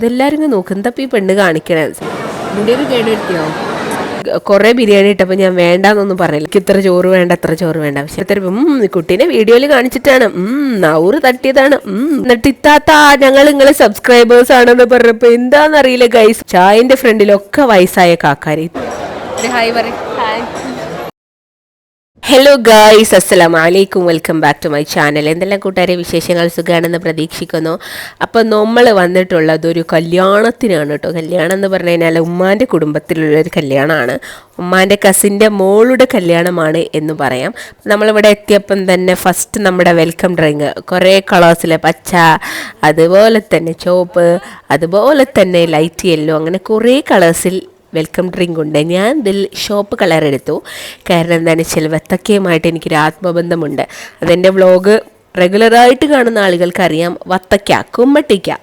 ഇതെല്ലാരും നോക്കും എന്താ ഈ പെണ്ണ് കാണിക്കണേ. മുടിയൊക്കെ കേടുവരുത്തിയോ? കുറേ ബിരിയാണി ഇട്ടപ്പോൾ ഞാൻ വേണ്ടാന്നൊന്നും പറഞ്ഞില്ല. എനിക്ക് ഇത്ര ചോറ് വേണ്ട അത്ര ചോറ് വേണ്ട. പക്ഷെ ഇത്ര കുട്ടീനെ വീഡിയോയിൽ കാണിച്ചിട്ടാണ് നൗറ് തട്ടിയതാണ്. എന്നിട്ട് ഇത്താത്ത ഞങ്ങൾ നിങ്ങളെ സബ്സ്ക്രൈബേഴ്സ് ആണെന്ന് പറഞ്ഞപ്പോ എന്താണെന്നറിയില്ല ഗൈസ്, ചായന്റെ ഫ്രണ്ടിലൊക്കെ വയസ്സായ കാക്കാരി. ഹായ് പറ. ഹായ്. ഹലോ ഗായ്സ്, അസ്സലാമു അലൈക്കും, welcome back to my channel. എന്തെല്ലാം കൂട്ടുകാരെ വിശേഷങ്ങൾ? സുഖമാണെന്ന് പ്രതീക്ഷിക്കുന്നു. അപ്പോൾ നമ്മൾ വന്നിട്ടുള്ളത് ഒരു കല്യാണത്തിനാണ് കേട്ടോ. കല്യാണം എന്ന് പറഞ്ഞു കഴിഞ്ഞാൽ ഉമ്മാൻ്റെ കുടുംബത്തിലുള്ളൊരു കല്യാണമാണ്. ഉമ്മാൻ്റെ കസിൻ്റെ മോളുടെ കല്യാണമാണ് എന്ന് പറയാം. നമ്മളിവിടെ എത്തിയപ്പം തന്നെ ഫസ്റ്റ് നമ്മുടെ വെൽക്കം ഡ്രിങ്ക് കുറേ കളേഴ്സിലെ പച്ച, അതുപോലെ തന്നെ ചുവപ്പ്, അതുപോലെ തന്നെ ലൈറ്റ് യെല്ലോ, അങ്ങനെ കുറേ കളേഴ്സിൽ വെൽക്കം ഡ്രിങ്ക് ഉണ്ട്. ഞാൻ ഇതിൽ ഷോപ്പ് കളർ എടുത്തു. കാരണം എന്താണെന്ന് വെച്ചാൽ വത്തക്കയുമായിട്ട് എനിക്കൊരു ആത്മബന്ധമുണ്ട്. അതെൻ്റെ വ്ളോഗ് റെഗുലറായിട്ട് കാണുന്ന ആളുകൾക്കറിയാം. വത്തക്ക, കുമ്മട്ടിക്ക,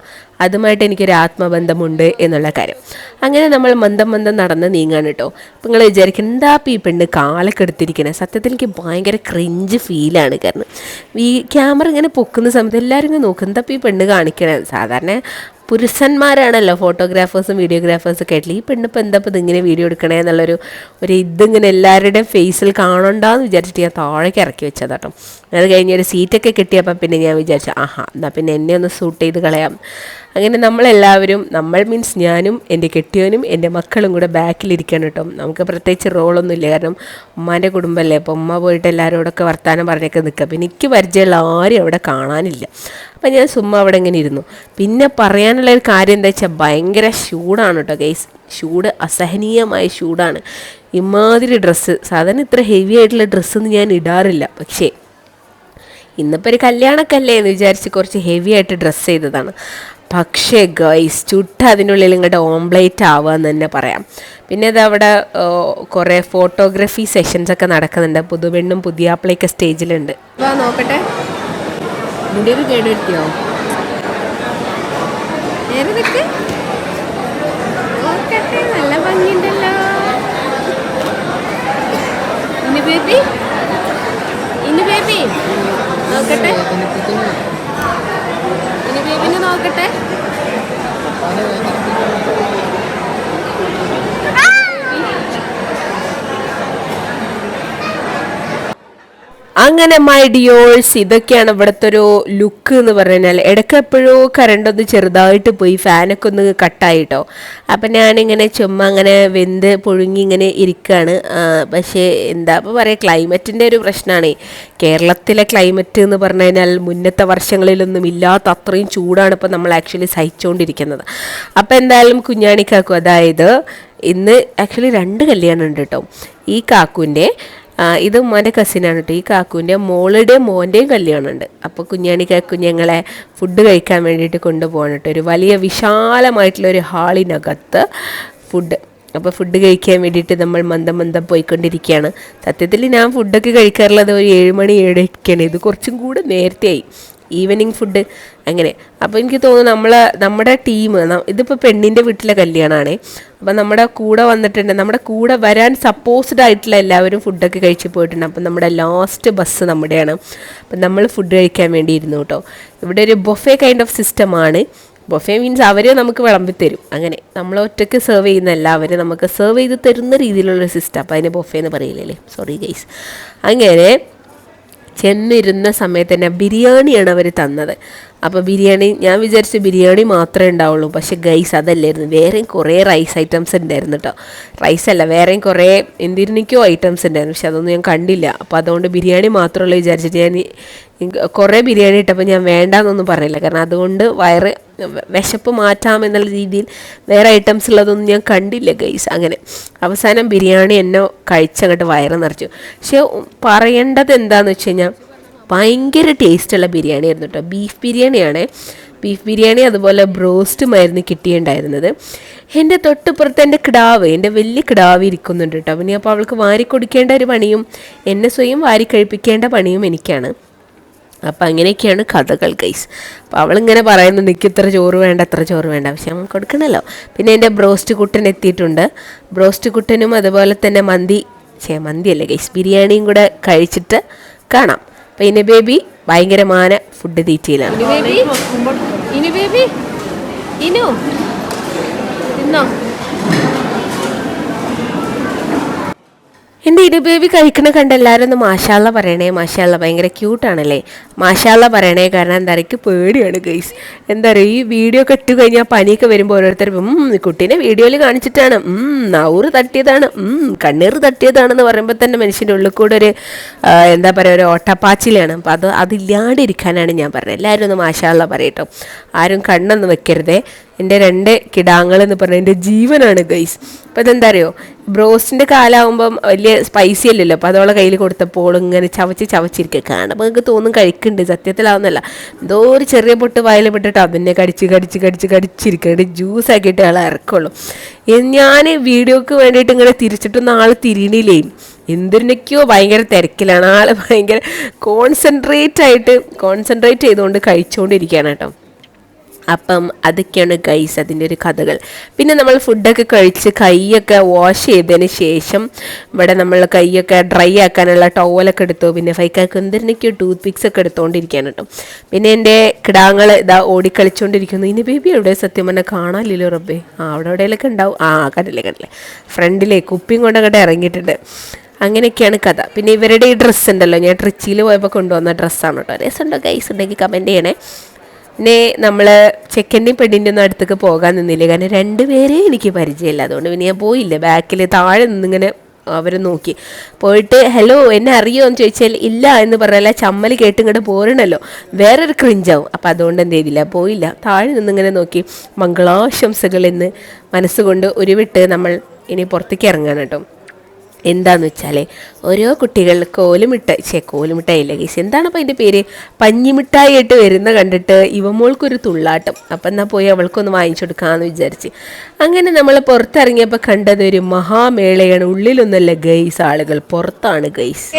അതുമായിട്ട് എനിക്കൊരു ആത്മബന്ധമുണ്ട് എന്നുള്ള കാര്യം. അങ്ങനെ നമ്മൾ മന്ദം നടന്ന് നീങ്ങാണ് കേട്ടോ. അപ്പം നിങ്ങൾ വിചാരിക്കും എന്താ ഈ പെണ്ണ് കാലൊക്കെ എടുത്തിരിക്കണേ. സത്യത്തിൽ എനിക്ക് ഭയങ്കര ക്രിഞ്ച് ഫീലാണ്. കാരണം ഈ ക്യാമറ ഇങ്ങനെ പൊക്കുന്ന സമയത്ത് എല്ലാവരും ഇങ്ങനെ നോക്കും എന്താ ഈ പെണ്ണ് കാണിക്കണേ. സാധാരണ പുരുഷന്മാരാണല്ലോ ഫോട്ടോഗ്രാഫേഴ്സും വീഡിയോഗ്രാഫേഴ്സും ഒക്കെ ആയിട്ടില്ല. ഈ പെണ്ണിപ്പോൾ എന്താ ഇപ്പോൾ ഇതിങ്ങനെ വീഡിയോ എടുക്കണേ എന്നുള്ളൊരു ഇതിങ്ങനെ എല്ലാവരുടെയും ഫേസിൽ കാണണ്ടെന്ന് വിചാരിച്ചിട്ട് ഞാൻ താഴേക്ക് ഇറക്കി വെച്ചതാട്ടോ. അത് കഴിഞ്ഞ് ഒരു സീറ്റൊക്കെ കിട്ടിയപ്പോൾ പിന്നെ ഞാൻ വിചാരിച്ചു എന്നാൽ പിന്നെ എന്നെ ഒന്ന് ഷൂട്ട് ചെയ്ത് കളയാം. അങ്ങനെ നമ്മളെല്ലാവരും, നമ്മൾ മീൻസ് ഞാനും എൻ്റെ കെട്ടിയവനും എൻ്റെ മക്കളും കൂടെ ബാക്കിലിരിക്കണം കേട്ടോ. നമുക്ക് പ്രത്യേകിച്ച് റോളൊന്നുമില്ല, കാരണം ഉമ്മാൻ്റെ കുടുംബമല്ലേ. അപ്പോൾ ഉമ്മ പോയിട്ട് എല്ലാവരോടൊക്കെ വർത്താനം പറഞ്ഞൊക്കെ നിൽക്കുക. അപ്പം എനിക്ക് പരിചയമുള്ള ആരും അവിടെ കാണാനില്ല. അപ്പം ഞാൻ സുമ്മാ അവിടെ ഇങ്ങനെ ഇരുന്നു. പിന്നെ പറയാനുള്ളൊരു കാര്യം എന്താ വെച്ചാൽ ഭയങ്കര ചൂടാണ് കേട്ടോ ഗൈസ്. ചൂട്, അസഹനീയമായ ചൂടാണ്. ഇമാതിരി ഡ്രസ്സ്, സാധാരണ ഇത്ര ഹെവി ആയിട്ടുള്ള ഡ്രസ്സൊന്നും ഞാൻ ഇടാറില്ല. പക്ഷേ ഇന്നിപ്പോൾ ഒരു കല്യാണക്കല്ലേ എന്ന് വിചാരിച്ച് കുറച്ച് ഹെവി ആയിട്ട് ഡ്രസ്സ് ചെയ്തതാണ്. പക്ഷേ ഗൈസ് ചുട്ട അതിനുള്ളിൽ ഇങ്ങോട്ട് ഓംപ്ലേറ്റ് ആവുക എന്ന് തന്നെ പറയാം. പിന്നെ അതവിടെ കുറേ ഫോട്ടോഗ്രാഫി സെഷൻസൊക്കെ നടക്കുന്നുണ്ട്. പുതുവെണ്ണും പുതിയാപ്പിളയൊക്കെ സ്റ്റേജിലുണ്ട്. വാ നോക്കട്ടെ. മുടിയൊക്കെ കേടുവരുത്തിയോ? നോക്കട്ടെ, നല്ല ഭംഗിയുണ്ടല്ലോ. ഇനി ബേബി നോക്കട്ടെ, ഇനി ബേബിനെ നോക്കട്ടെ. അങ്ങനെ മൈ ഡിയോഴ്സ്, ഇതൊക്കെയാണ് ഇവിടുത്തെ ഒരു ലുക്ക് എന്ന് പറഞ്ഞാൽ. ഇടയ്ക്കെപ്പോഴോ കറണ്ട് ഒന്ന് ചെറുതായിട്ട് പോയി, ഫാനൊക്കെ ഒന്ന് കട്ടായിട്ടോ. അപ്പം ഞാനിങ്ങനെ ചുമ്മാ അങ്ങനെ വെന്ത് പുഴുങ്ങി ഇങ്ങനെ ഇരിക്കുകയാണ്. പക്ഷേ എന്താ ഇപ്പോൾ പറയുക, ക്ലൈമറ്റിൻ്റെ ഒരു പ്രശ്നമാണ്. കേരളത്തിലെ ക്ലൈമറ്റ് എന്ന് പറഞ്ഞു കഴിഞ്ഞാൽ മുന്നത്തെ വർഷങ്ങളിലൊന്നും ഇല്ലാത്ത അത്രയും ചൂടാണ് ഇപ്പോൾ നമ്മൾ ആക്ച്വലി സഹിച്ചുകൊണ്ടിരിക്കുന്നത്. അപ്പോൾ എന്തായാലും കുഞ്ഞാണിക്കാക്കും, അതായത് ഇന്ന് ആക്ച്വലി 2 കല്യാണം ഉണ്ട് കേട്ടോ. ഈ കാക്കുവിൻ്റെ, ഇത് ഉമ്മാൻ്റെ കസിനാണ് കേട്ടോ. ഈ കാക്കുവിൻ്റെ മോളുടെയും മോൻ്റെയും കല്യാണമുണ്ട്. അപ്പോൾ കുഞ്ഞാണിക്കാക്കു ഞങ്ങളെ ഫുഡ് കഴിക്കാൻ വേണ്ടിയിട്ട് കൊണ്ടുപോകണം കേട്ടോ. ഒരു വലിയ വിശാലമായിട്ടുള്ളൊരു ഹാളിനകത്ത് ഫുഡ്. അപ്പോൾ ഫുഡ് കഴിക്കാൻ വേണ്ടിയിട്ട് നമ്മൾ മന്ദം പോയിക്കൊണ്ടിരിക്കുകയാണ്. സത്യത്തിൽ ഞാൻ ഫുഡൊക്കെ കഴിക്കാറുള്ളത് ഒരു 7 മണി 7:00 ഇത് കുറച്ചും കൂടെ നേരത്തെയായി, ഈവനിങ് ഫുഡ് അങ്ങനെ. അപ്പോൾ എനിക്ക് തോന്നുന്നു നമ്മുടെ ടീം, ഇതിപ്പോൾ പെണ്ണിൻ്റെ വീട്ടിലെ കല്യാണമാണ്. അപ്പം നമ്മുടെ കൂടെ വന്നിട്ടുണ്ട്, നമ്മുടെ കൂടെ വരാൻ സപ്പോസ്ഡ് ആയിട്ടുള്ള എല്ലാവരും ഫുഡൊക്കെ കഴിച്ച് പോയിട്ടുണ്ട്. അപ്പം നമ്മുടെ ലാസ്റ്റ് ബസ് നമ്മുടെയാണ്. അപ്പം നമ്മൾ ഫുഡ് കഴിക്കാൻ വേണ്ടി ഇരുന്നു കേട്ടോ. ഇവിടെ ഒരു ബൊഫെ കൈൻഡ് ഓഫ് സിസ്റ്റമാണ്. ബൊഫെ മീൻസ് അവർ നമുക്ക് വിളമ്പി തരും. അങ്ങനെ നമ്മൾ ഒറ്റയ്ക്ക് സെർവ് ചെയ്യുന്നല്ല, അവർ നമുക്ക് സെർവ് ചെയ്ത് തരുന്ന രീതിയിലുള്ളൊരു സിസ്റ്റം. അപ്പോൾ അതിന് ബൊഫെ എന്ന് പറയില്ലല്ലേ, സോറി ഗൈസ്. അങ്ങനെ ചെന്നിരുന്ന സമയത്ത് തന്നെ ബിരിയാണിയാണ് അവർ തന്നത്. അപ്പോൾ ബിരിയാണി, ഞാൻ വിചാരിച്ചു ബിരിയാണി മാത്രമേ ഉണ്ടാവുള്ളൂ. പക്ഷേ ഗൈസ് അതല്ലായിരുന്നു, വേറെയും കുറേ റൈസ് ഐറ്റംസ് ഉണ്ടായിരുന്നു കേട്ടോ. റൈസല്ല, വേറെയും കുറേ എന്തിരിക്കോ ഐറ്റംസ് ഉണ്ടായിരുന്നു. പക്ഷെ അതൊന്നും ഞാൻ കണ്ടില്ല. അപ്പോൾ അതുകൊണ്ട് ബിരിയാണി മാത്രമല്ല വിചാരിച്ചിട്ട് ഞാൻ കുറേ ബിരിയാണി ഇട്ടപ്പോൾ ഞാൻ വേണ്ടാന്നൊന്നും പറഞ്ഞില്ല. കാരണം അതുകൊണ്ട് വിശപ്പ് മാറ്റാമെന്നുള്ള രീതിയിൽ വേറെ ഐറ്റംസ് ഉള്ളതൊന്നും ഞാൻ കണ്ടില്ല ഗൈസ്. അങ്ങനെ അവസാനം ബിരിയാണി എന്നെ കഴിച്ചങ്ങോട്ട് വയറ് നിറച്ചു. പക്ഷെ പറയേണ്ടത് എന്താണെന്ന് വെച്ച് കഴിഞ്ഞാൽ ഭയങ്കര ടേസ്റ്റുള്ള ബിരിയാണി ആയിരുന്നു കേട്ടോ. ബീഫ് ബിരിയാണിയാണ്. ബീഫ് ബിരിയാണി അതുപോലെ ബ്രോസ്റ്റുമായിരുന്നു കിട്ടിയിട്ടുണ്ടായിരുന്നത്. എൻ്റെ തൊട്ടുപുറത്ത് എൻ്റെ വലിയ കിടാവ് ഇരിക്കുന്നുണ്ട് കേട്ടോ. പിന്നെ അപ്പോൾ അവൾക്ക് വാരി കൊടുക്കേണ്ട ഒരു പണിയും എന്നെ സ്വയം വാരി കഴിപ്പിക്കേണ്ട പണിയും എനിക്കാണ്. അപ്പം അങ്ങനെയൊക്കെയാണ് കഥകൾ ഗൈസ്. അപ്പോൾ അവളിങ്ങനെ പറയുന്നുണ്ട് എനിക്ക് ഇത്ര ചോറ് വേണ്ട അത്ര ചോറ് വേണ്ട, പക്ഷെ നമ്മൾ കൊടുക്കണമല്ലോ. പിന്നെ എൻ്റെ ബ്രോസ്റ്റ് കുട്ടൻ എത്തിയിട്ടുണ്ട്. ബ്രോസ്റ്റ് കുട്ടനും അതുപോലെ തന്നെ മന്തിയല്ലേ ഗൈസ്, ബിരിയാണിയും കൂടെ കഴിച്ചിട്ട് കാണാം. അപ്പം ഇനി ബേബി ഭയങ്കരമായ ഫുഡ് തീറ്റയിലാണ്. ഇനി ബേബി ഇന്നോ എൻ്റെ ഇരു ബേബി കഴിക്കണ കണ്ട് എല്ലാവരും ഒന്ന് മാഷാള്ള പറയണേ. മാഷാള്ള ഭയങ്കര ക്യൂട്ടാണല്ലേ. മാഷാള്ള പറയണേ. കാരണം എന്താ പറയുക, എനിക്ക് പേടിയാണ് ഗൈസ്. എന്താ പറയുക, ഈ വീഡിയോ ഒക്കെ ഇട്ട് കഴിഞ്ഞാൽ പനിയൊക്കെ വരുമ്പോൾ ഓരോരുത്തരും കുട്ടീനെ വീഡിയോയിൽ കാണിച്ചിട്ടാണ്, നൗറ് തട്ടിയതാണ്, കണ്ണീർ തട്ടിയതാണെന്ന് പറയുമ്പോൾ തന്നെ മനുഷ്യൻ്റെ ഉള്ളിൽ കൂടെ ഒരു എന്താ പറയുക, ഒരു ഓട്ടപ്പാച്ചിലാണ്. അപ്പം അതില്ലാണ്ടിരിക്കാനാണ് ഞാൻ പറഞ്ഞത്. എല്ലാവരും ഒന്ന് മാഷാള്ള പറയട്ടോ. ആരും കണ്ണൊന്നും വെക്കരുതേ. എൻ്റെ 2 കിടാങ്ങൾ എന്ന് പറഞ്ഞാൽ എൻ്റെ ജീവനാണ് ഗൈസ്. അപ്പോൾ അതെന്താ അറിയോ, ബ്രോസ്റ്റിൻ്റെ കാലാവുമ്പം വലിയ സ്പൈസി അല്ലല്ലോ. അപ്പോൾ അതോളെ കയ്യിൽ കൊടുത്തപ്പോൾ ഇങ്ങനെ ചവച്ചിരിക്കുക കാണുമ്പോൾ നിങ്ങൾക്ക് തോന്നും കഴിക്കുന്നുണ്ട്, സത്യത്തിലാവുന്നല്ല. എന്തോ ഒരു ചെറിയ പൊട്ട് വായിൽ പെട്ടിട്ട് അതിനെ കടിച്ചിരിക്കുക, ജ്യൂസ് ആക്കിയിട്ട് ആളെ ഇറക്കുള്ളൂ. ഞാൻ വീഡിയോക്ക് വേണ്ടിയിട്ട് ഇങ്ങനെ തിരിച്ചിട്ടൊന്നും ആൾ തിരിയണില്ലേ, എന്തിനൊക്കെയോ ഭയങ്കര തിരക്കിലാണ് ആൾ. ഭയങ്കര കോൺസെൻട്രേറ്റ് ചെയ്തുകൊണ്ട് കഴിച്ചുകൊണ്ടിരിക്കുകയാണ് കേട്ടോ. അപ്പം അതൊക്കെയാണ് ഗൈസ് അതിൻ്റെ ഒരു കഥകൾ. പിന്നെ നമ്മൾ ഫുഡൊക്കെ കഴിച്ച് കൈയൊക്കെ വാഷ് ചെയ്തതിന് ശേഷം ഇവിടെ നമ്മൾ കൈയൊക്കെ ഡ്രൈ ആക്കാനുള്ള ടവലൊക്കെ എടുത്തു. പിന്നെ ഫൈക്കാക്ക് എന്തിനൊക്കെയോ ടൂത്ത് പിക്സ് ഒക്കെ എടുത്തുകൊണ്ടിരിക്കുകയാണ് കേട്ടോ. പിന്നെ എൻ്റെ കിടാങ്ങൾ ഇതാ ഓടിക്കളിച്ചുകൊണ്ടിരിക്കുന്നു. ഇനി ബേബി എവിടെ സത്യം പറഞ്ഞാൽ കാണാനില്ലല്ലോ റബ്ബേ. അവിടെ എവിടെയെങ്കിലൊക്കെ ഉണ്ടാവും. കണ്ടില്ലേ ഫ്രണ്ടിലെ കുപ്പിയും കൊണ്ടങ്ങോട്ട് ഇറങ്ങിയിട്ടുണ്ട്. അങ്ങനെയൊക്കെയാണ് കഥ. പിന്നെ ഇവരുടെ ഈ ഡ്രസ്സ് ഉണ്ടല്ലോ, ഞാൻ ട്രിച്ചിയിൽ പോയപ്പോൾ കൊണ്ടുവന്ന ഡ്രസ്സാണ് കേട്ടോ. രസമുണ്ടോ ഗൈസ്? ഉണ്ടെങ്കിൽ കമൻറ്റ് ചെയ്യണേ. പിന്നെ നമ്മൾ ചെക്കൻ്റെയും പെണ്ണിൻ്റെ ഒന്നും അടുത്തേക്ക് പോകാൻ നിന്നില്ല, കാരണം 2 പേരെ എനിക്ക് പരിചയമില്ല. അതുകൊണ്ട് പിന്നെ ഞാൻ പോയില്ല. ബാക്കിൽ താഴെ നിന്നിങ്ങനെ അവർ നോക്കി പോയിട്ട് ഹലോ എന്നെ അറിയോ എന്ന് ചോദിച്ചാൽ ഇല്ല എന്ന് പറഞ്ഞാൽ ചമ്മൽ കേട്ട് ഇങ്ങോട്ട് പോരണല്ലോ, വേറൊരു ക്രിഞ്ചാവും. അപ്പം അതുകൊണ്ട് എന്ത് ചെയ്തില്ല, പോയില്ല. താഴെ നിന്നിങ്ങനെ നോക്കി മംഗളാശംസകൾ എന്ന് മനസ്സുകൊണ്ട് ഉരുവിട്ട് നമ്മൾ ഇനി പുറത്തേക്ക് ഇറങ്ങാൻ കേട്ടോ. എന്താന്ന് വെച്ചാൽ ഓരോ കുട്ടികൾ കോലുമിഠായില്ല ഗീസ്, എന്താണ് അപ്പം അതിൻ്റെ പേര്, പഞ്ഞിമിഠായി ആയിട്ട് വരുന്ന കണ്ടിട്ട് ഇവമോൾക്കൊരു തുള്ളാട്ടം. അപ്പം എന്നാൽ പോയി അവൾക്കൊന്ന് വാങ്ങിച്ചു കൊടുക്കാമെന്ന് വിചാരിച്ച് അങ്ങനെ നമ്മൾ പുറത്തിറങ്ങിയപ്പോൾ കണ്ടത് ഒരു മഹാമേളയാണ്. ഉള്ളിലൊന്നുമല്ല ഗൈസ്, ആളുകൾ പുറത്താണ് ഗൈസ്.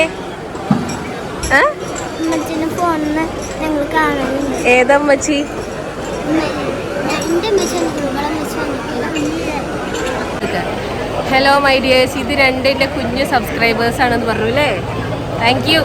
ഏതമ്മച്ചി? ഹലോ മൈ ഡിയേഴ്സ്, ഇത് 2 എൻ്റെ കുഞ്ഞു സബ്സ്ക്രൈബേഴ്സാണെന്ന് പറഞ്ഞു അല്ലേ. Thank you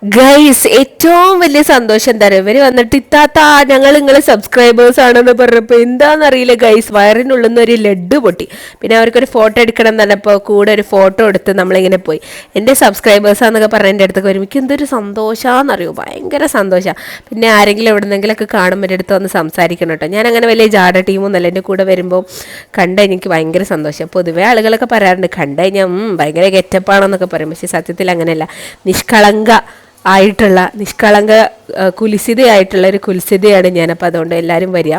guys. ഏറ്റവും വലിയ സന്തോഷം എന്താ പറയുക, ഇവർ വന്നിട്ട് ഇത്താത്ത ഞങ്ങൾ നിങ്ങളെ സബ്സ്ക്രൈബേഴ്സ് ആണെന്ന് പറഞ്ഞപ്പോൾ എന്താണെന്നറിയില്ല ഗൈസ്, വയറിനുള്ളിൽ നിന്ന് ഒരു ലഡ്ഡു പൊട്ടി. പിന്നെ അവർക്കൊരു ഫോട്ടോ എടുക്കണം എന്ന് പറഞ്ഞപ്പോൾ കൂടെ ഒരു ഫോട്ടോ എടുത്ത് നമ്മളിങ്ങനെ പോയി. എൻ്റെ സബ്സ്ക്രൈബേഴ്സാന്നൊക്കെ പറഞ്ഞ എൻ്റെ അടുത്തൊക്കെ വരും. എനിക്ക് എന്തൊരു സന്തോഷമാണെന്നറിയോ, ഭയങ്കര സന്തോഷമാണ്. പിന്നെ ആരെങ്കിലും എവിടെന്നെങ്കിലൊക്കെ കാണുമ്പോൾ എൻ്റെ അടുത്ത് വന്ന് സംസാരിക്കണം കേട്ടോ. ഞാൻ അങ്ങനെ വലിയ ജാട ടീമൊന്നുമല്ല. എൻ്റെ കൂടെ വരുമ്പോൾ കണ്ടുകഴിഞ്ഞാൽ എനിക്ക് ഭയങ്കര സന്തോഷം. പൊതുവേ ആളുകളൊക്കെ പറയാറുണ്ട് കണ്ടുകഴിഞ്ഞാൽ ഭയങ്കര ഗെറ്റപ്പാണെന്നൊക്കെ പറയും. പക്ഷേ സത്യത്തിൽ അങ്ങനെയല്ല, നിഷ്കളങ്ക കുലിസിതയായിട്ടുള്ള ഒരു കുലിസിതയാണ് ഞാൻ. അപ്പോൾ അതുകൊണ്ട് എല്ലാവരും വരിക,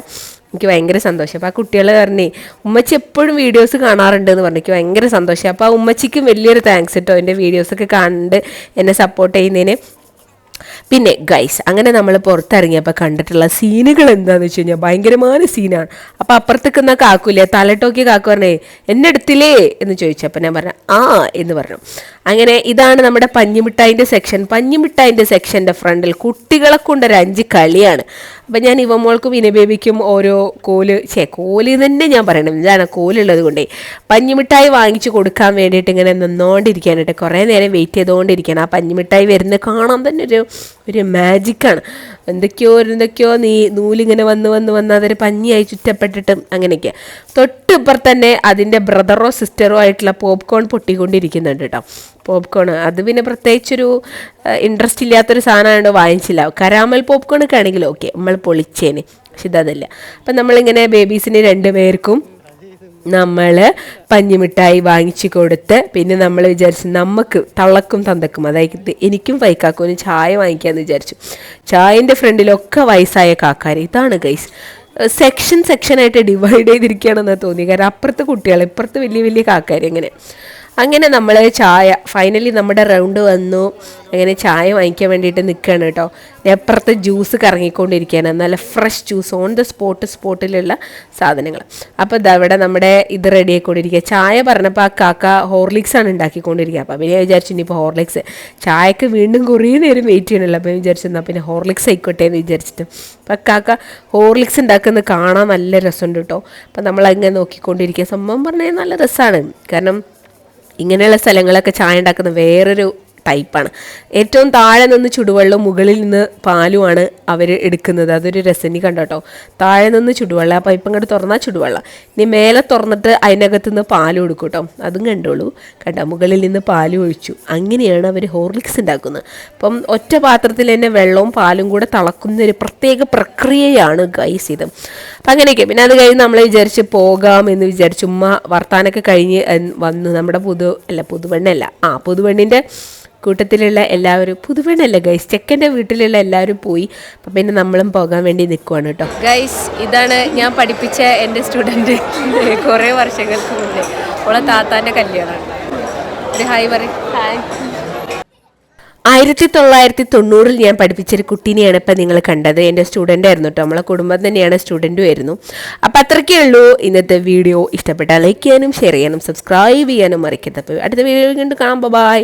എനിക്ക് ഭയങ്കര സന്തോഷം. അപ്പോൾ ആ കുട്ടികൾ പറഞ്ഞേ ഉമ്മച്ചി എപ്പോഴും വീഡിയോസ് കാണാറുണ്ട് എന്ന് പറഞ്ഞു. എനിക്ക് ഭയങ്കര സന്തോഷം. അപ്പോൾ ആ ഉമ്മച്ചിക്കും വലിയൊരു താങ്ക്സ് കേട്ടോ, എൻ്റെ വീഡിയോസൊക്കെ കണ്ട് എന്നെ സപ്പോർട്ട് ചെയ്യുന്നതിന്. പിന്നെ ഗൈസ് അങ്ങനെ നമ്മൾ പുറത്തിറങ്ങിയപ്പോൾ കണ്ടിട്ടുള്ള സീനുകൾ എന്താണെന്ന് വെച്ച് കഴിഞ്ഞാൽ ഭയങ്കരമായ സീനാണ്. അപ്പോൾ അപ്പുറത്തേക്ക് എന്നാൽ കാക്കൂല്ലേ, തലട്ടോക്കി കാക്കു പറഞ്ഞേ എന്നെ എടുത്തില്ലേ എന്ന് ചോദിച്ചപ്പോൾ ഞാൻ പറഞ്ഞു എന്ന് പറഞ്ഞു. അങ്ങനെ ഇതാണ് നമ്മുടെ പഞ്ഞിമിഠായിൻ്റെ സെക്ഷൻ. പഞ്ഞിമിഠായിൻ്റെ സെക്ഷൻ്റെ ഫ്രണ്ടിൽ കുട്ടികളെ കൊണ്ടൊരു 5 കളിയാണ്. അപ്പം ഞാൻ ഇവമോൾക്കും ഇനബേബിക്കും ഓരോ കോല് തന്നെ ഞാൻ പറയണം, ഇതാണ് കോലുള്ളത് കൊണ്ടേ പഞ്ഞിമിഠായി വാങ്ങിച്ചു കൊടുക്കാൻ വേണ്ടിയിട്ട് ഇങ്ങനെ നിന്നുകൊണ്ടിരിക്കാനായിട്ട് കുറേ നേരം വെയിറ്റ് ചെയ്തുകൊണ്ടിരിക്കുകയാണ്. ആ പഞ്ഞിമിഠായി വരുന്നത് കാണാൻ തന്നെ ഒരു മാജിക്കാണ്. എന്തൊക്കെയോ നൂലിങ്ങനെ വന്ന് അതൊരു പഞ്ഞിയായി ചുറ്റപ്പെട്ടിട്ട് അങ്ങനെയൊക്കെ. തൊട്ടിപ്പുറത്ത് തന്നെ അതിൻ്റെ ബ്രദറോ സിസ്റ്ററോ ആയിട്ടുള്ള പോപ്കോൺ പൊട്ടിക്കൊണ്ടിരിക്കുന്നുണ്ട് കേട്ടോ. പോപ്കോൺ അത് പിന്നെ പ്രത്യേകിച്ചൊരു ഇൻട്രസ്റ്റ് ഇല്ലാത്തൊരു സാധനമായതുകൊണ്ട് വാങ്ങിച്ചില്ല. കരാമൽ പോപ്കോണൊക്കെ ആണെങ്കിലും ഓക്കെ നമ്മൾ പൊളിച്ചേന്, പക്ഷെ ഇതല്ല. അപ്പം നമ്മളിങ്ങനെ ബേബീസിന് 2 പേർക്കും നമ്മൾ പഞ്ഞിമിഠായി വാങ്ങിച്ചു കൊടുത്ത് പിന്നെ നമ്മൾ വിചാരിച്ചു നമുക്ക് തള്ളക്കും തന്തക്കും, അതായത് എനിക്കും ഫൈക്കാക്കും ചായ വാങ്ങിക്കാമെന്ന് വിചാരിച്ചു. ചായൻ്റെ ഫ്രണ്ടിലൊക്കെ വയസ്സായ കാക്കാർ. ഇതാണ് ഗൈസ്, സെക്ഷനായിട്ട് ഡിവൈഡ് ചെയ്തിരിക്കുകയാണെന്ന് തോന്നി. കാരണം അപ്പുറത്ത് കുട്ടികൾ, ഇപ്പുറത്ത് വലിയ കാക്കാർ. അങ്ങനെ നമ്മൾ ചായ ഫൈനലി നമ്മുടെ റൗണ്ട് വന്നു. അങ്ങനെ ചായ വാങ്ങിക്കാൻ വേണ്ടിയിട്ട് നിൽക്കുകയാണ് കേട്ടോ. അപ്പുറത്ത് ജ്യൂസ് കറങ്ങിക്കൊണ്ടിരിക്കുകയാണ്, നല്ല ഫ്രഷ് ജ്യൂസ് ഓൺ ദ സ്പോട്ടിലുള്ള സാധനങ്ങൾ. അപ്പോൾ ഇതവിടെ നമ്മുടെ ഇത് റെഡി ആയിക്കൊണ്ടിരിക്കുക. ചായ പറഞ്ഞപ്പോൾ ആ കാക്ക ഹോർലിക്സാണ് ഉണ്ടാക്കിക്കൊണ്ടിരിക്കുക. അപ്പോൾ പിന്നെ വിചാരിച്ചു ഇനിയിപ്പോൾ ഹോർലിക്സ് ചായക്ക് വീണ്ടും കുറേ നേരം വെയിറ്റ് ചെയ്യണമല്ലോ. അപ്പോൾ വിചാരിച്ചു എന്നാൽ പിന്നെ ഹോർലിക്സ് ആയിക്കോട്ടെ എന്ന് വിചാരിച്ചിട്ട് അപ്പോൾ കാക്ക ഹോർലിക്സ് ഉണ്ടാക്കുന്നത് കാണാൻ നല്ല രസമുണ്ട് കേട്ടോ. അപ്പോൾ നമ്മളങ്ങനെ നോക്കിക്കൊണ്ടിരിക്കുക. സംഭവം പറഞ്ഞാൽ നല്ല രസമാണ്. കാരണം ഇങ്ങനെയുള്ള സ്ഥലങ്ങളൊക്കെ ചായ ഉണ്ടാക്കുന്ന വേറൊരു ടൈപ്പാണ്. ഏറ്റവും താഴെ നിന്ന് ചുടുവെള്ളം മുകളിൽ നിന്ന് പാലുമാണ് അവർ എടുക്കുന്നത്. അതൊരു രസനി കണ്ടോട്ടോ. താഴെ നിന്ന് ചുടുവെള്ളം, ആ പൈപ്പ് അങ്ങോട്ട് തുറന്നാൽ ചുടുവെള്ളം, ഇനി മേലെ തുറന്നിട്ട് അതിനകത്ത് നിന്ന് പാലും കൊടുക്കും കേട്ടോ. അതും കണ്ടോളൂ, കണ്ടോ, മുകളിൽ നിന്ന് പാലും ഒഴിച്ചു. അങ്ങനെയാണ് അവർ ഹോർലിക്സ് ഉണ്ടാക്കുന്നത്. അപ്പം ഒറ്റ പാത്രത്തിൽ തന്നെ വെള്ളവും പാലും കൂടെ തിളക്കുന്ന ഒരു പ്രത്യേക പ്രക്രിയയാണ് ഗൈസ് ഇത്. അപ്പം അങ്ങനെയൊക്കെ. പിന്നെ അത് കഴിഞ്ഞ് നമ്മൾ വിചാരിച്ച് പോകാം എന്ന് വിചാരിച്ചു. ഉമ്മ വർത്താനൊക്കെ കഴിഞ്ഞ് വന്നു. നമ്മുടെ പുതുവെണ്ണിൻ്റെ കൂട്ടത്തിലുള്ള എല്ലാവരും, പുതുവെണ്ണല്ല ഗൈസ്, ചെക്കൻ്റെ വീട്ടിലുള്ള എല്ലാവരും പോയി. അപ്പം പിന്നെ നമ്മളും പോകാൻ വേണ്ടി നിൽക്കുവാണ് കേട്ടോ. ഗൈസ്, ഇതാണ് ഞാൻ പഠിപ്പിച്ച എൻ്റെ സ്റ്റുഡൻറ്റ്. കുറേ വർഷങ്ങൾക്ക് മുന്നേ അവളെ താത്താൻ്റെ കല്യാണമാണ്. ഒരു ഹായ് പറയും. ഹായ്. 1990 ഞാൻ പഠിപ്പിച്ചൊരു കുട്ടീനെയാണ് ഇപ്പം നിങ്ങൾ കണ്ടത്. എൻ്റെ സ്റ്റുഡൻ്റ് ആയിരുന്നു കേട്ടോ. നമ്മളെ കുടുംബം തന്നെയാണ്, സ്റ്റുഡൻറ്റും ആയിരുന്നു. അപ്പം അത്രയ്ക്കേ ഉള്ളൂ ഇന്നത്തെ വീഡിയോ. ഇഷ്ടപ്പെട്ടാൽ ലൈക്ക് ചെയ്യാനും ഷെയർ ചെയ്യാനും സബ്സ്ക്രൈബ് ചെയ്യാനും മറക്കരുത്. അപ്പോൾ അടുത്ത വീഡിയോ കണ്ട് കാണാം. ബൈ.